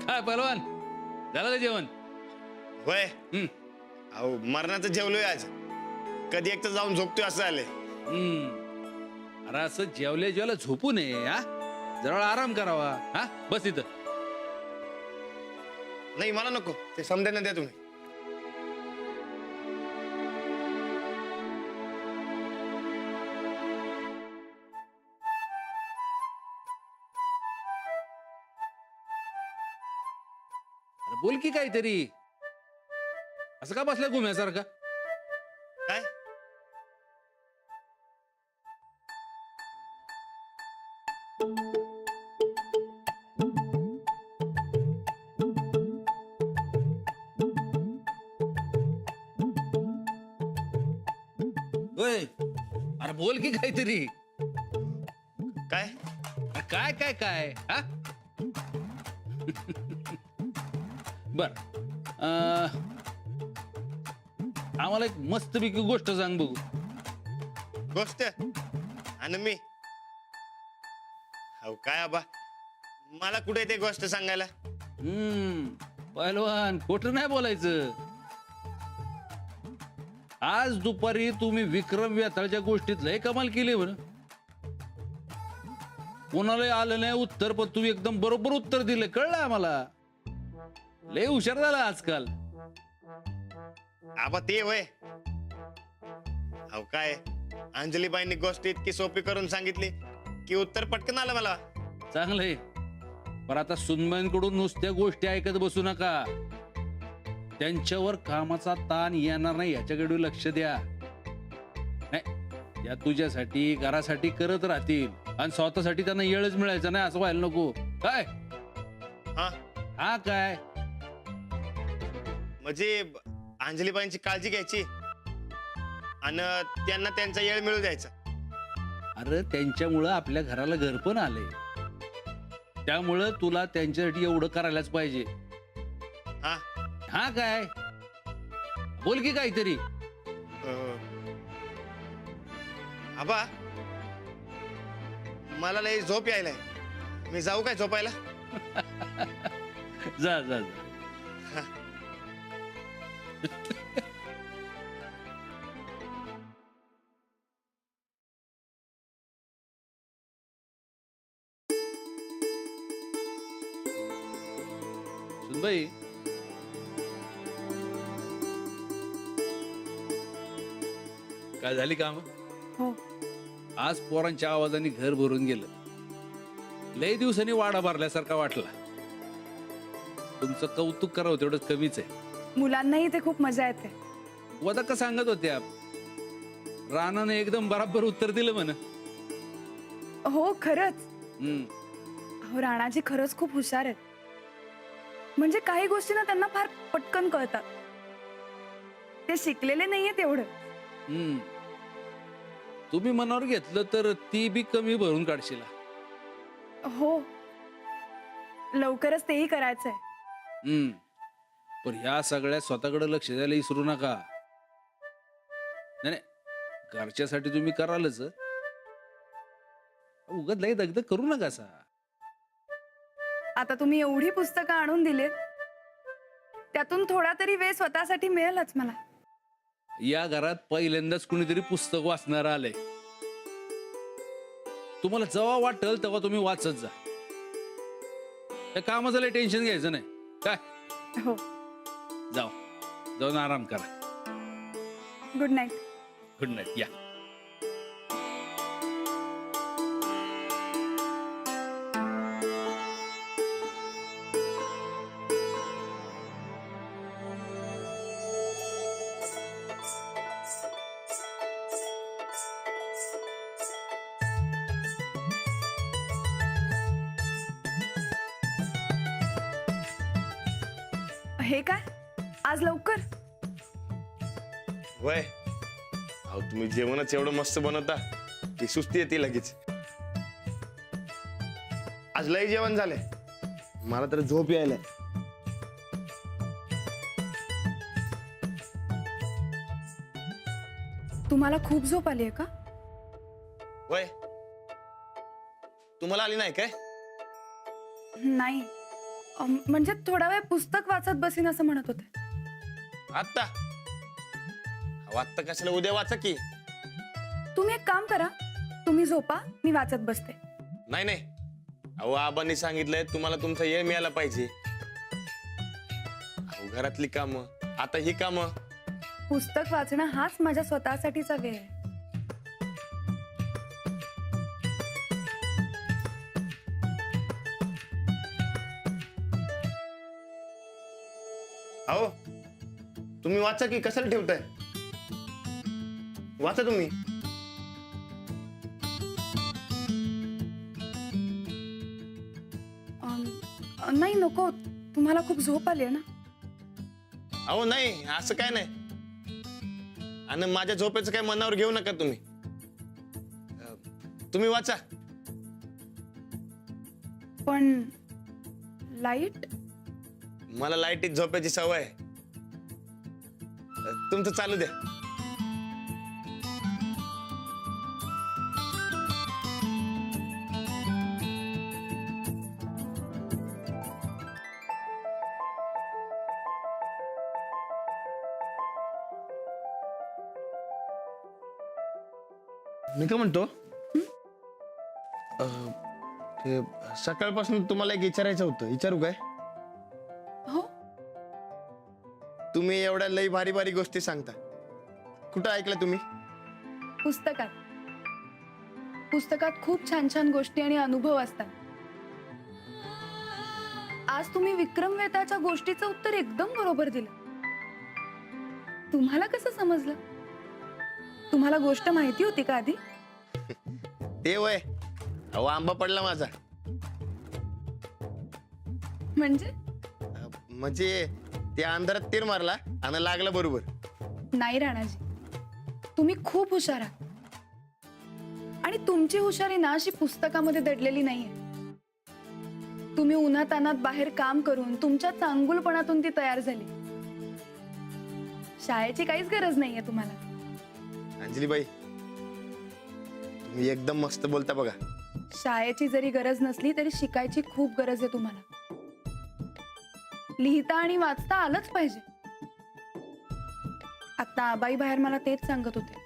काय पहलवान, झालं का जेवण? होय. हम्म. अहो मरणाचं जेवलोय आज. कधी एक तर जाऊन झोपतोय असं आलंय. अरे असं जेवल्या जेवल्या झोपू नये हा, जरा आराम करावा. हा बस इथं. नाही मला नको, ते समजायला द्या तुम्ही. अरे बोल की काहीतरी, असं का बसल्या गुम्यासारखा? काय? होय, अरे बोल की काहीतरी. काय? अरे काय काय काय हा? बर, आम्हाला एक मस्तपैकी गोष्ट सांग बघू. गोष्ट आणि मी. अहो काय आबा, मला कुठे ते गोष्ट सांगायला? पहलवान खोटं नाही बोलायचं. आज दुपारी तुम्ही विक्रम वेताळच्या गोष्टीत लय कमाल केली बरं. कोणाला आलं नाही उत्तर, पण तुम्ही एकदम बरोबर उत्तर दिले, कळलं आम्हाला. लय हुशार झाला आजकाल. आबा ते होय. अहो काय, अंजलीबाईंनी गोष्ट इतकी सोपी करून सांगितली की उत्तर पटकन आलं मला. चांगलंय, पण आता सुनबाईंकडून नुसत्या गोष्टी ऐकत बसू नका. त्यांच्यावर कामाचा ताण येणार नाही याच्याकडे लक्ष द्या. नाही, त्या तुझ्यासाठी घरासाठी करत राहतील आणि स्वतःसाठी त्यांना येळच मिळायचा नाही असं व्हायला नको. काय हा हा काय म्हणजे अंजलीबाईंची काळजी घ्यायची आणि त्यांना त्यांचा येळ मिळू द्यायचा. अरे त्यांच्यामुळं आपल्या घराला घर पण आलंय, त्यामुळं तुला त्यांच्यासाठी एवढं करायलाच पाहिजे. हा हा काय बोल की काहीतरी. आबा मला लई झोप यायलाय, मी जाऊ काय झोपायला? जा जा जा. सुनबाई, काय झाली काम? हो. आज पोरांच्या आवाजाने घर भरून गेलं. लय दिवसांनी वाडा भरल्यासारखा वाटला. तुमचं कौतुक करावं तेवढं कमीच आहे. मुलांनाही ते खूप मजा येते. वदक सांगत होत्या, रानाने एकदम बराबर उत्तर दिलं म्हण. हो खरंच. अहो राणाजी खरंच खूप हुशार आहेत. म्हणजे काही गोष्टी ना त्यांना फार पटकन कळतात. ते शिकलेले नाहीये तेवढं. तुम्ही मनावर घेतलं तर ती बी कमी भरून काढशील. हो, लवकरच तेही करायचंय. पण ह्या सगळ्या स्वतःकडे लक्ष द्यायला विसरू नका. नाही, घरच्यासाठी तुम्ही करालच, उगाच लई दगदग करू नका सा. आता तुम्ही एवढी पुस्तकं आणून दिलीत, त्यातून थोडा तरी वेळ स्वतःसाठी मिळेलच मला. या घरात पहिल्यांदाच कुणीतरी पुस्तक वाचणार आलंय. तुम्हाला जेव्हा वाटेल तेव्हा तुम्ही वाचत जा. त्या कामाचं लय टेन्शन घ्यायचं नाही काय. हो. जाऊन आराम करा. Good night. Good night. या. हे काय आज लवकर? वय अहो तुम्ही जेवणच एवढं मस्त बनवता की सुस्ती येते लगेच. आज लय जेवण झालंय, मला तर झोप यायलाय. तुम्हाला खूप झोप आली आहे का? वय तुम्हाला आली नाही काय? नाही. म्हणजे थोडा वेळ पुस्तक वाचत बसीन असं म्हणत होते. आत्ता वाचता कशाला, उद्या वाचा की. तुम्ही एक काम करा, तुम्ही झोपा, मी वाचत बसते. नाही नाही, अहो आबांनी सांगितलंय तुम्हाला तुमचा वेळ मिळाला पाहिजे. अहो घरातली कामं, आता ही कामं. पुस्तक वाचणं हाच माझ्या स्वतःसाठीचा वेळ आहे. अहो तुम्ही वाचा की, कशाला ठेवताय? वाचा तुम्ही. नाही नको, तुम्हाला खूप झोप आली आहे ना. अहो नाही, असं काय नाही. आणि माझ्या झोपेचं काय मनावर घेऊ नका तुम्ही. तुम्ही वाचा. पण लाईट. मला लाईटीत झोपायची सवय आहे. तुमचं चालू द्या. मी काय म्हणतो, ते सकाळपासून तुम्हाला एक विचारायचं होतं, विचारू काय? हो. तुम्ही एवढ्या लई भारी भारी गोष्टी सांगता, कुठं ऐकलं तुम्ही? पुस्तकात. पुस्तकात खूप छान छान गोष्टी आणि अनुभव असतात. आज तुम्ही विक्रम वेताळच्या गोष्टीचं उत्तर एकदम बरोबर दिलं. तुम्हाला कसं समजलं? तुम्हाला गोष्ट माहिती होती का आधी? ते वय, अहो आंबा पडला माझा. म्हणजे त्या अंधारात तीर मारला आणि लागला बरोबर. नाही राणाजी, तुम्ही खूप हुशार आहात. आणि तुमची हुशारी ना अशी पुस्तकामध्ये दडलेली नाहीये. तुम्ही उन्हातानात बाहेर काम करून तुमच्या चांगुलपणातून ती तयार झाली. शाळेची काहीच गरज नाहीये तुम्हाला. अंजलीबाई, तुम्ही एकदम मस्त बोलता बघा. शाळेची जरी गरज नसली तरी शिकायची खूप गरज आहे तुम्हाला. लिहिता आणि वाचता आलंच पाहिजे. आता आबाई बाहेर मला तेच सांगत होते.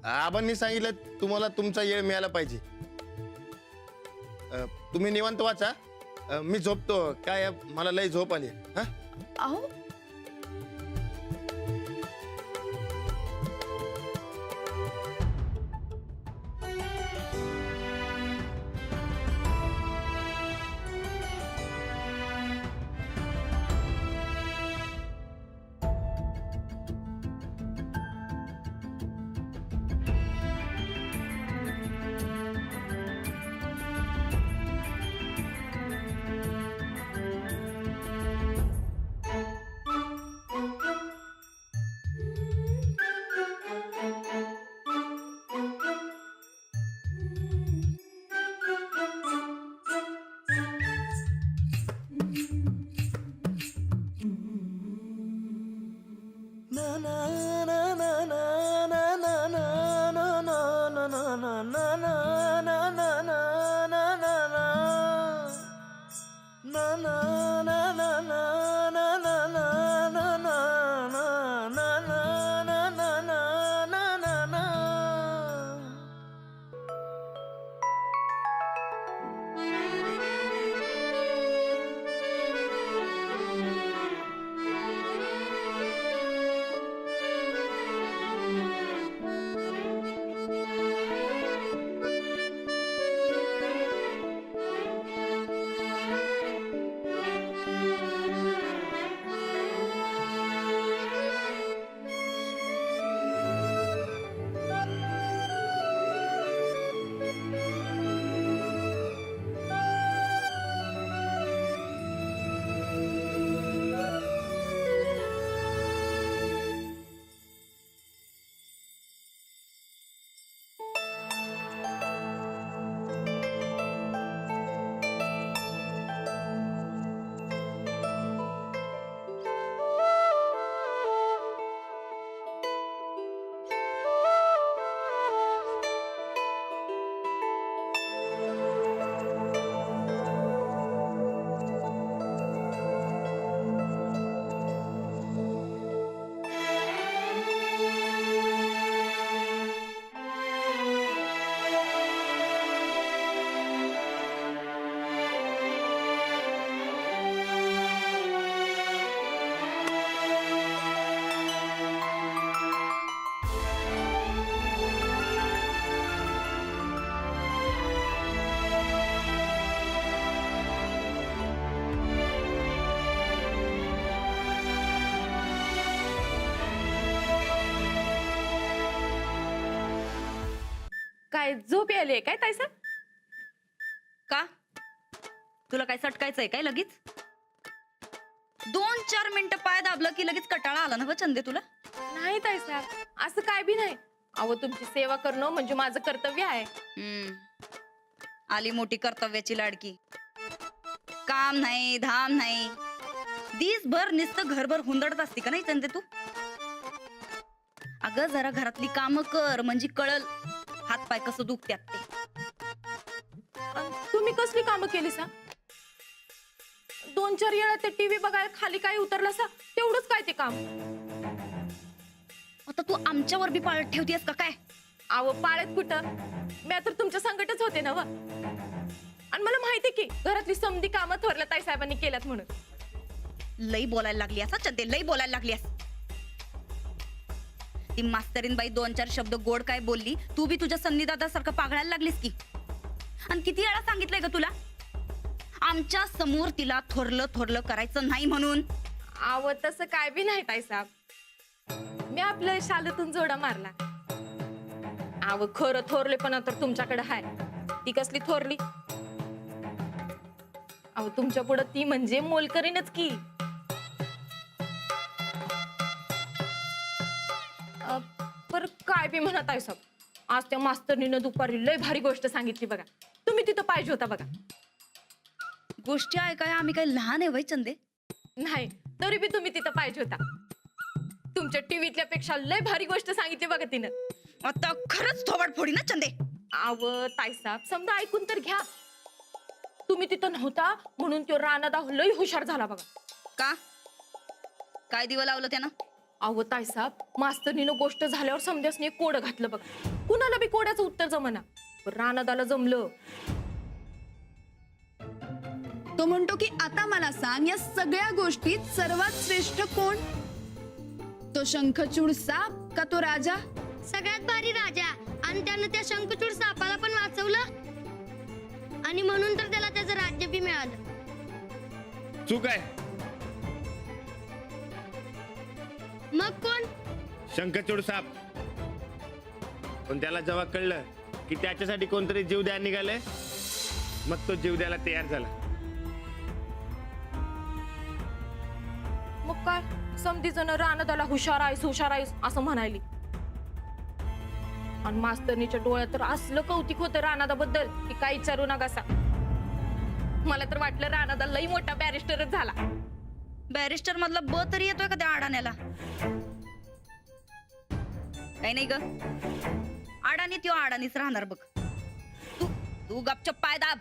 आबांनी सांगितलं तुम्हाला तुमचा वेळ मिळाला पाहिजे. तुम्ही निवांत वाचा, मी झोपतो. काय मला लई झोप आली. हा, अहो काय झोप यायली काय ताईसा? का तुला काय सटकायचंय काय लगेच? 2-4 मिनिटं पाय दाबलं की लगेच कटाळा आला ना ग चंदे तुला? नाही ताईसा, असं काय बी नाही. अहो तुमची सेवा करणं म्हणजे माझं कर्तव्य आहे. आली मोठी कर्तव्याची लाडकी. काम नाही धाम नाही, दिसभर नुसतं घरभर हुंदडत असते का नाही चंदे तू? अगं जरा घरातली कामं कर म्हणजे कळल हातपाय कसं दुखत्यात ते. अन तुम्ही कसली कामं केली सा? 2-4 वेळा ते टीव्ही बघायला खाली काय उतरला सा, तेवढंच काय ते काम? आता तू आमच्यावर बी पाळत ठेवतेस का काय? अहो पाळत कुठं, मी तर तुमच्या संकटच होते ना व. आणि मला माहिती की घरातली समधी कामं थोरल्या ताईसाहेबांनी केल्यात म्हणून. लई बोलायला लागली असा चंदे, लई बोलायला लागली अस. ती मास्तरीन बाई 2-4 शब्द गोड काय बोलली, तू बी तुझ्या सन्नीदादासारखं पागळायला लागलीस की. आणि किती वेळा सांगितलंय ग तुला आमच्या समोर तिला थोरलं थोरलं करायचं नाही म्हणून? अहो तसं काय बी नाही ताईसाहेब, मी आपल्या शालूतून जोडा मारला. अहो खरं थोरलेपणा तर तुमच्याकडे हाय. ती कसली थोरली? अहो तुमच्या पुढं ती म्हणजे मोलकरीनच की. पर काय बी म्हणत आहे सब, आज त्या मास्तरनीनं दुपारी लय भारी गोष्ट सांगितली बघा. तुम्ही तिथं पाहिजे होता बघा. गोष्टी ऐकाय आम्ही काय लहान आहे वय चंदे? नाही तरी बी तुम्ही तिथं पाहिजे होता. तुमच्या टीव्हीतल्या पेक्षा लय भारी गोष्ट सांगितली बघा तिनं. आता खरंच थोबाड फोडी ना चंदे. आव ताईसाहेब समजा ऐकून तर घ्या. तुम्ही तिथं नव्हता म्हणून तो राणादा लय हुशार झाला बघा. का काय दिवं लावलं त्यानं? अहो ताईसाहेब मास्तरनीनं गोष्ट झाल्यावर समजासने कोड घातलं बघा. कुणाला बी कोड्याचं उत्तर जमना, पण राणादाला जमलं. तो म्हणतो की आता मला सांग, या सगळ्या गोष्टीत सर्वात श्रेष्ठ कोण? तो शंखचूड साप का तो राजा? सगळ्यात भारी राजा. आणि त्यानं त्या शंखचूड सापाला पण वाचवलं आणि म्हणून तर त्याला त्याचं राज्य बी मिळालं. चूक आहे. मग कोण? शंखचूड साप. पण त्याला जेव्हा कळलं की त्याच्यासाठी कोणतरी जीव द्यायला निघाले, मग तो जीव द्यायला तयार झाला. मग काय समधी जण राणादाला हुशार आहेस असं म्हणायली. आणि मास्तरनीच्या डोळ्यात तर असलं कौतिक होतं राणादाबद्दल की काय विचारू नकासा. मला तर वाटलं राणादा लई मोठा बॅरिस्टरच झाला. बॅरिस्टर मधला ब तरी येतोय का त्या अडाण्याला? काही नाही ग, अडाणी त्यो अडाणीच राहणार बघ. तू तू गपचप पाय दाब.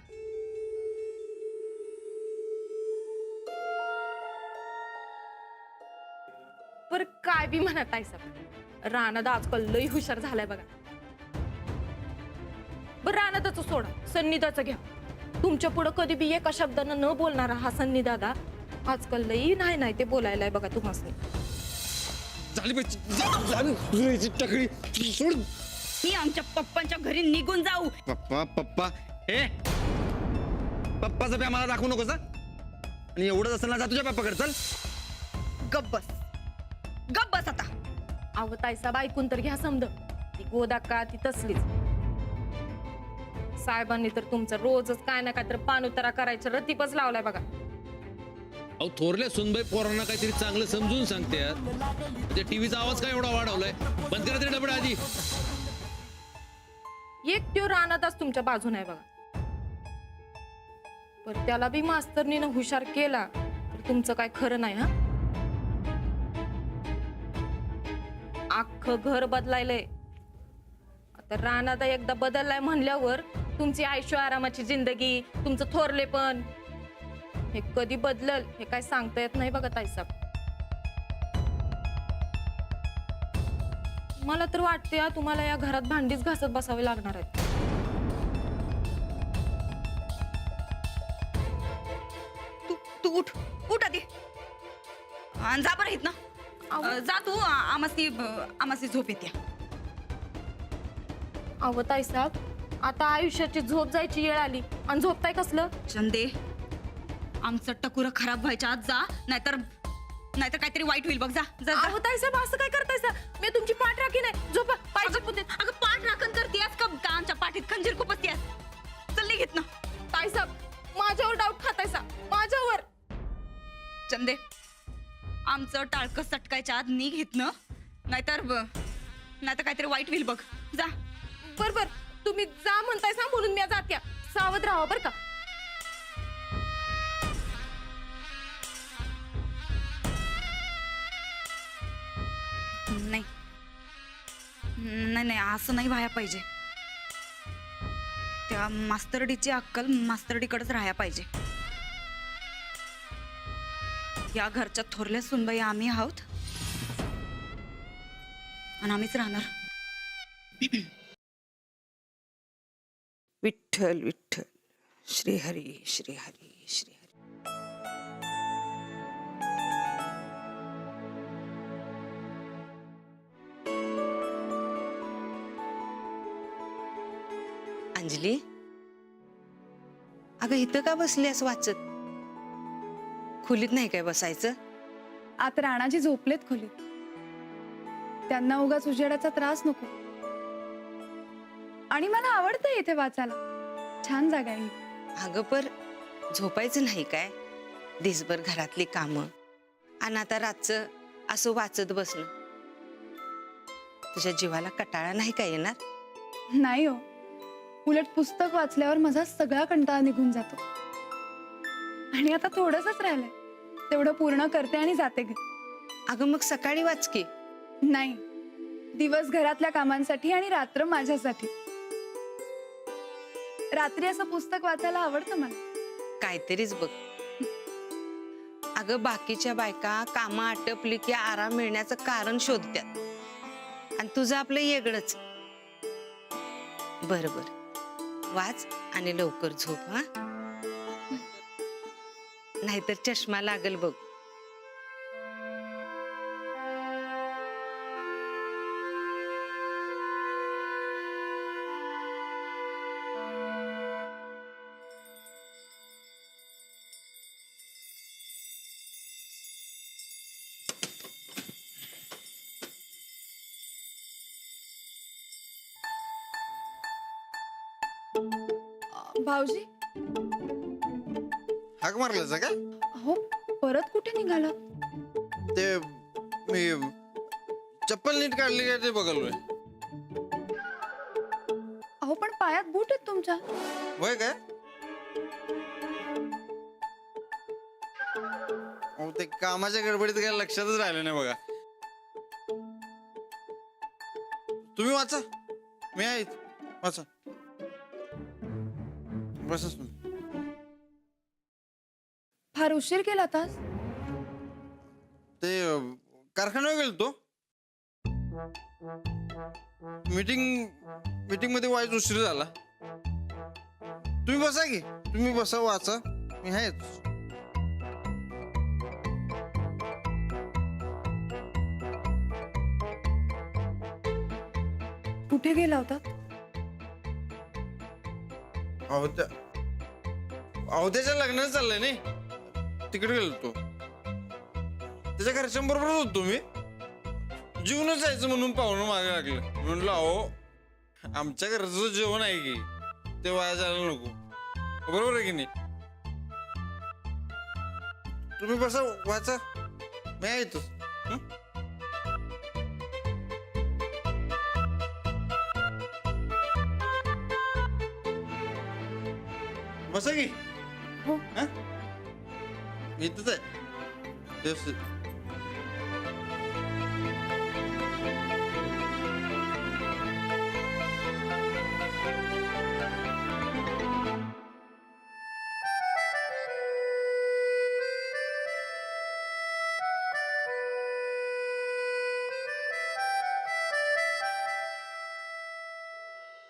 पर काय बी म्हणत आहे सब, राणादा आजकाल लई हुशार झालाय बघा. बरं राणादाचं सोडा, सन्नीदाचं घ्या. तुमच्या पुढं कधी बी एका शब्दानं न बोलणारा हा सन्नीदादा आजकाल लई नाही ते बोलायलाय बघा तुम्हाला. मी आमच्या पप्पांच्या घरी निघून जाऊ. पप्पा ए पप्पाचं प्या मला दाखवू नकोस. आणि एवढंच असेल ना, जा तुझ्या पप्पाकडे चल. गप्प बस आता. अहो ताईसाहेब ऐकून तर घ्या समज, ती गोदा का ती तसलीच. साहेबांनी तर तुमचं रोजच काय ना काय तर पाणउतारा करायचं रतीपच लावलाय बघा. अहो थोरल्या सुनबाई पोरांना काहीतरी चांगलं समजून सांगतात. त्या टीव्हीचा आवाज काय एवढा वाढवलाय? बंद करा ते डबडे आधी. एक त्यो रानातच तुमच्या बाजून आहे बघा. पण त्याला बी मास्तरनीनं हुशार केला तर तुमचं काय खरं नाही. हा अख्खं घर बदलायलंय आता. रानादा एकदा बदललाय म्हणल्यावर तुमची आयुष्य आरामाची जिंदगी, तुमचं थोरलेपण हे कधी बदलल हे काय सांगता येत नाही बघा ताईसाहेब. मला तर वाटते तुम्हाला या घरात भांडीच घासत बसावे लागणार आहेत. तू उठ आधी. आणि जा बरं ना. जा तू. आमासी झोप येते. अहो ताईसाहेब आता आयुष्याची झोप जायची वेळ आली आणि झोपताय कसलं? चंदे आमचं टकुरं खराब व्हायच्या आज जा, नाहीतर काहीतरी वाईट होईल बघ. जा जा जा. अहो ताईसाहेब असं काय करतायसा? मी तुमची पाठ राखी नाही. झोपा पाहिजे. अगं पाठ राखण करतेस का आमच्या वचन दे, आमचं टाळकं सटकायच्या आत निघ हितनं, नाहीतर काहीतरी वाईट होईल बघ. जा. बर बर, तुम्ही जा म्हणताय सांग म्हणून मी जात्या. सावध राहा बर का. नाही नाही नाही, असं नाही व्हायला पाहिजे. त्या मास्तरडीची अक्कल मास्तरडीकडेच राहायला पाहिजे. या घरच्या थोरल्या सुनबाई आम्ही आहोत आणि आम्हीच राहणार. विठ्ठल विठ्ठल, श्रीहरी श्रीहरी श्रीहरी. अंजली, अगं इथं का बसली असं वाचत? खोलीत नाही काय बसायचं? आता राणाजी झोपलेत खोलीत. त्यांना उगाच उजेडाचा त्रास नको. आणि मला आवडतं इथे वाचायला. छान जागा आहे. अगं पर झोपायचं नाही काय? दिसभर घरातली कामं आणि आता रातचं असं वाचत बसणं, तुझ्या जीवाला कटाळा नाही काय येणार? नाही हो, उलट पुस्तक वाचल्यावर माझा सगळा कंटाळा निघून जातो. आणि आता थोडंसंच राहिलंय, तेवढं पूर्ण करते आणि जाते घरी. अगं मग सकाळी वाच की. नाही, दिवस घरातल्या कामांसाठी आणि रात्र माझ्यासाठी. रात्री असं पुस्तक वाचायला आवडतं मला. काहीतरीच बघ. अगं बाकीच्या बायका कामं आटपली की आराम मिळण्याचं कारण शोधतात आणि तुझं आपलं वेगळंच. बरोबर, वाच आणि लवकर झोप. हा, नाहीतर चष्मा लागल बघ. भाऊजी, हाक मारल्याचा का? हो, परत कुठे निघाला? ते मी चप्पल नीट काढली काय ते बघालोय. अहो पण पायात बूट आहेत तुमच्या. होय काय? अहो ते कामाच्या गडबडीत काय लक्षातच राहिलं नाही बघा. तुम्ही वाचा, मी आहे इथं. वाचा. बसच तुम्ही. फार उशीर केला तास. ते कारखान्यावर गेलतो. मीटिंग मध्ये वाईट उशीर झाला. तुम्ही बसा की, तुम्ही बसा, वाचा, मी आहेच. कुठे गेला होता? त्याच्या लग्नात चाललंय नाही, तिकडे गेलो. त्याच्या घरच्यांबरोबर होतो मी. जेवणच जायचं म्हणून पाहुणं मागे लागलं. म्हणलं अहो, आमच्या घरचं जेवण आहे की ते वाया जायला नको. बरोबर आहे की नाही? तुम्ही बसा, वाचा, मी आहे इथंच. बसा की. हो. इथंच आहे.